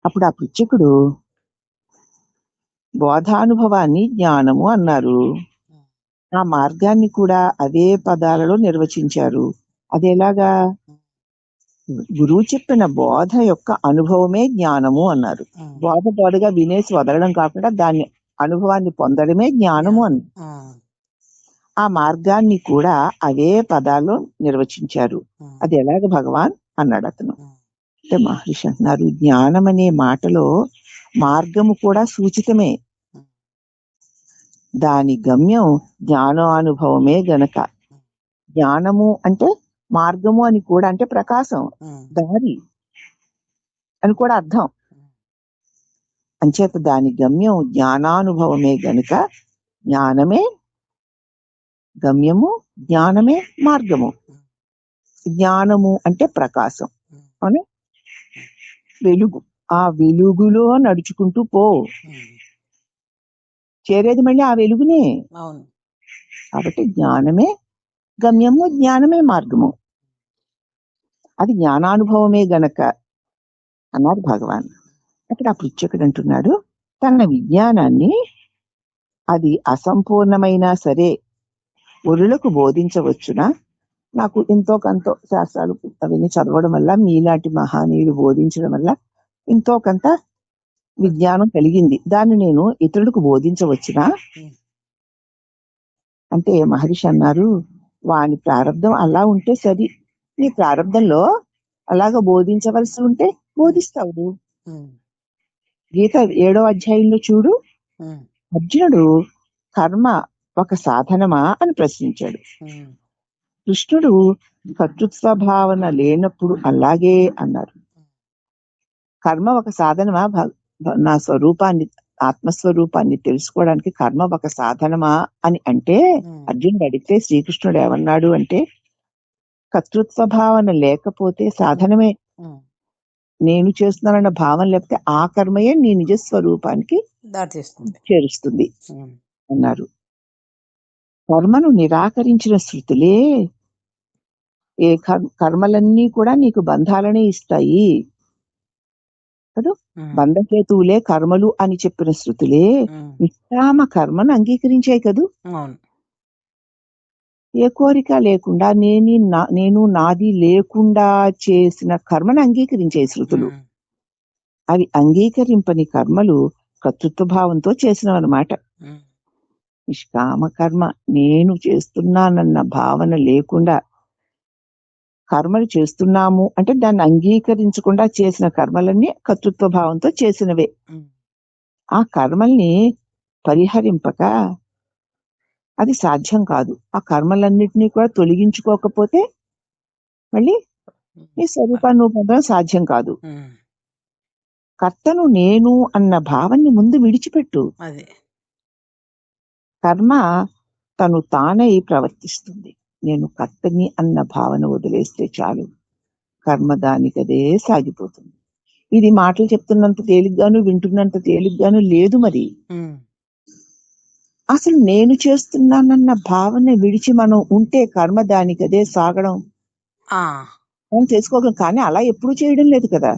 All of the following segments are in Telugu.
అప్పుడు ఆ పృచ్ఛకుడు బోధానుభవాన్ని జ్ఞానము అన్నారు. ఆ మార్గాన్ని కూడా అదే పదాలలో నిర్వచించారు. అదెలాగా? గురువు చెప్పిన బోధ యొక్క అనుభవమే జ్ఞానము అన్నారు. బోధగా వినేసి వదలడం కాకుండా దాన్ని అనుభవాన్ని పొందడమే జ్ఞానము అన్నారు. ఆ మార్గాన్ని కూడా అదే పదాల్లో నిర్వచించారు. అది ఎలాగ భగవాన్ అన్నాడు అతను. అంటే మహర్షి అంటున్నారు, జ్ఞానం అనే మాటలో మార్గము కూడా సూచితమే. దాని గమ్యం జ్ఞానానుభవమే గనక. జ్ఞానము అంటే మార్గము అని కూడా, అంటే ప్రకాశం, దారి అని కూడా అర్థం. అంచేత దాని గమ్యం జ్ఞానానుభవమే గనుక జ్ఞానమే గమ్యము, జ్ఞానమే మార్గము. జ్ఞానము అంటే ప్రకాశం అని, వెలుగు. ఆ వెలుగులో నడుచుకుంటూ పో, చేరేది మళ్ళీ ఆ వెలుగునే. కాబట్టి జ్ఞానమే గమ్యము, జ్ఞానమే మార్గము. అది జ్ఞానానుభవమే గనక అన్నారు భగవాన్. అక్కడ ఆ పృచ్ఛకుడు అంటున్నాడు, తన విజ్ఞానాన్ని అది అసంపూర్ణమైనా సరే ఒరులకు బోధించవచ్చునా? నాకు ఎంతో కొంత శాస్త్రాలు అవన్నీ చదవడం వల్ల, మీలాంటి మహానీయులు బోధించడం వల్ల ఎంతో కొంత విజ్ఞానం కలిగింది. దాన్ని నేను ఇతరులకు బోధించవచ్చునా అంటే మహర్షి అన్నారు, వాని ప్రారంధం అలా ఉంటే సరి. నీ ప్రారంధంలో అలాగ బోధించవలసి ఉంటే బోధిస్తావు. గీత 7వ అధ్యాయంలో చూడు, అర్జునుడు కర్మ ఒక సాధనమా అని ప్రశ్నించాడు. కృష్ణుడు కర్తృత్వ భావన లేనప్పుడు అలాగే అన్నారు. కర్మ ఒక సాధనమా? నా స్వరూపాన్ని, ఆత్మస్వరూపాన్ని తెలుసుకోవడానికి కర్మ ఒక సాధనమా అని అంటే, అర్జునుడు అడిగితే శ్రీకృష్ణుడు ఏమన్నాడు అంటే, కర్తృత్వ భావన లేకపోతే సాధనమే. నేను చేస్తున్నానన్న భావన లేకపోతే ఆ కర్మయే నీ నిజ స్వరూపానికి చేరుస్తుంది అన్నారు. కర్మను నిరాకరించిన శృతులే ఏ కర్మలన్నీ కూడా నీకు బంధాలనే ఇస్తాయి కదా. బంధహేతువులే కర్మలు అని చెప్పిన శృతులే నిష్కామ కర్మను అంగీకరించాయి కదూ. ఏ కోరిక లేకుండా నేను నాది లేకుండా చేసిన కర్మను అంగీకరించే శృతులు. అవి అంగీకరింపని కర్మలు కర్తృత్వ భావంతో చేసినవన్నమాట. నిష్కామ కర్మ, నేను చేస్తున్నానన్న భావన లేకుండా కర్మలు చేస్తున్నాము అంటే దాన్ని అంగీకరించకుండా చేసిన కర్మలన్నీ కర్తృత్వ భావంతో చేసినవే. ఆ కర్మల్ని పరిహరింపక అది సాధ్యం కాదు. ఆ కర్మలన్నిటినీ కూడా తొలగించుకోకపోతే మళ్ళీ నీ స్వరూపాన్ని నువ్వు పొందడం సాధ్యం కాదు. కర్తను నేను అన్న భావాన్ని ముందు విడిచిపెట్టు. కర్మ తను తానై ప్రవర్తిస్తుంది. నేను కర్తని అన్న భావన వదిలేస్తే చాలు, కర్మ దానికదే సాగిపోతుంది. ఇది మాటలు చెప్తున్నంత తేలిగ్గాను, వింటున్నంత తేలిగ్గాను లేదు. మరి అసలు నేను చేస్తున్నానన్న భావన విడిచి మనం ఉంటే కర్మ దానికదే సాగడం మనం చేసుకోగలం. కానీ అలా ఎప్పుడు చేయడం లేదు కదా.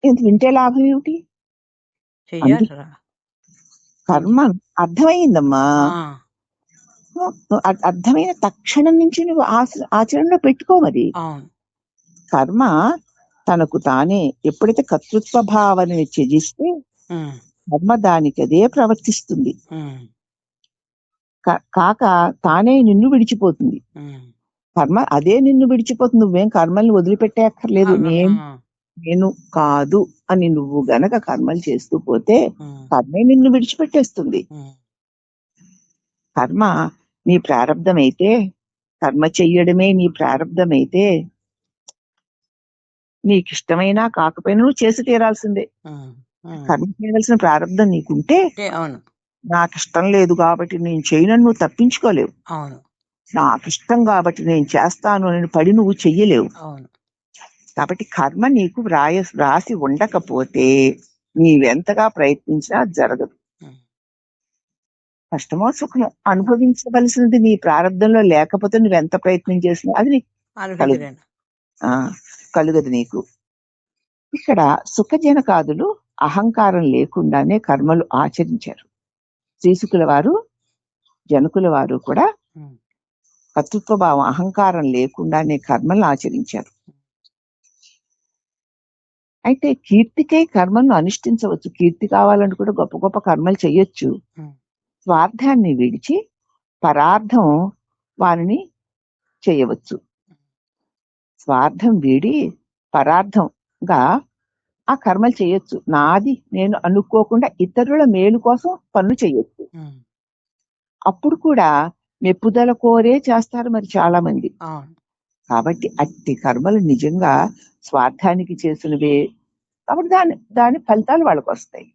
ఇంత వింటే లాభం ఏమిటి? కర్మ అర్థమైందమ్మా. అర్థమైన తక్షణం నుంచి నువ్వు ఆచరణలో పెట్టుకో. మరి కర్మ తనకు తానే ఎప్పుడైతే కర్తృత్వ భావనని త్యజిస్తే కర్మ దానికి అదే ప్రవర్తిస్తుంది. కాక తానే నిన్ను విడిచిపోతుంది. కర్మ అదే నిన్ను విడిచిపోతుంది. నువ్వేం కర్మల్ని వదిలిపెట్టే అక్కర్లేదు. నేను కాదు అని నువ్వు గనక కర్మలు చేస్తూ పోతే కర్మే నిన్ను విడిచిపెట్టేస్తుంది. కర్మ నీ ప్రారంధమైతే, కర్మ చెయ్యడమే నీ ప్రారంధమైతే నీకు ఇష్టమైనా కాకపోయినా నువ్వు చేసి తీరాల్సిందే. కర్మ చేయవలసిన ప్రారంధం నీకుంటే, నాకు ఇష్టం లేదు కాబట్టి నేను చేయనని నువ్వు తప్పించుకోలేవు. నాకు ఇష్టం కాబట్టి నేను చేస్తాను అని పడి నువ్వు చెయ్యలేవు. కాబట్టి కర్మ నీకు రాసి ఉండకపోతే నీవెంతగా ప్రయత్నించినా జరగదు. కష్టమో సుఖమో అనుభవించవలసినది నీ ప్రారంధంలో లేకపోతే నువ్వెంత ప్రయత్నం చేసినా అది నీకు కలుగదు నీకు. ఇక్కడ సుఖజనకాదులు అహంకారం లేకుండానే కర్మలు ఆచరించారు. శ్రీశుకుల వారు, జనకుల వారు కూడా కర్తృత్వ భావం, అహంకారం లేకుండానే కర్మలను ఆచరించారు. అయితే కీర్తికై కర్మలను అనుష్ఠించవచ్చు. కీర్తి కావాలని కూడా గొప్ప గొప్ప కర్మలు చేయొచ్చు. స్వార్థాన్ని విడిచి పరార్థం వారిని చేయవచ్చు. స్వార్థం వీడి పరార్థంగా ఆ కర్మలు చేయొచ్చు. నాది నేను అనుకోకుండా ఇతరుల మేలు కోసం పనులు చేయొచ్చు. అప్పుడు కూడా మెప్పుదల కోరే చేస్తారు మరి చాలా మంది. కాబట్టి అట్టి కర్మలు నిజంగా స్వార్థానికి చేసినవే. కాబట్టి దాని ఫలితాలు వాళ్ళకు వస్తాయి.